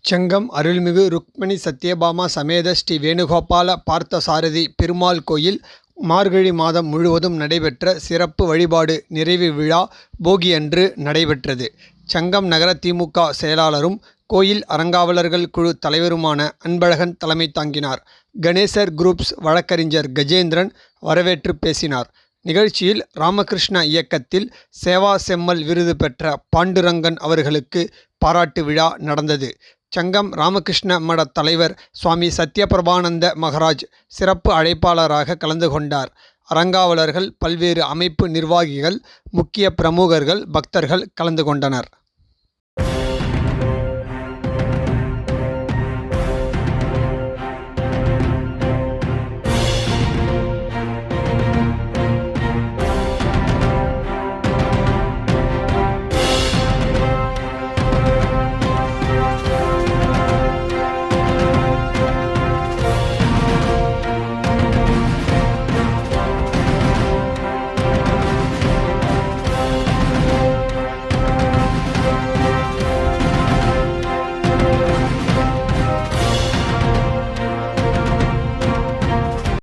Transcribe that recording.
செங்கம் அருள்மிகு ருக்மணி சத்யபாமா சமேத ஸ்ரீ வேணுகோபால பார்த்தசாரதி பெருமாள் கோயில் மார்கழி மாதம் முழுவதும் நடைபெற்ற சிறப்பு வழிபாடு நிறைவு விழா போகியன்று நடைபெற்றது. செங்கம் நகர திமுக செயலாளரும் கோயில் அறங்காவலர்கள் குழு தலைவருமான அன்பழகன் தலைமை தாங்கினார். கணேசர் குரூப்ஸ் வழக்கறிஞர் கஜேந்திரன் வரவேற்று பேசினார். நிகழ்ச்சியில் ராமகிருஷ்ண இயக்கத்தில் சேவா செம்மல் விருது பெற்ற பாண்டுரங்கன் அவர்களுக்கு பாராட்டு விழா நடந்தது. செங்கம் ராமகிருஷ்ண மட தலைவர் சுவாமி சத்யபிரபானந்த மகராஜ் சிறப்பு அழைப்பாளராக கலந்து கொண்டார். அறங்காவலர்கள், பல்வேறு அமைப்பு நிர்வாகிகள், முக்கிய பிரமுகர்கள், பக்தர்கள் கலந்து கொண்டனர்.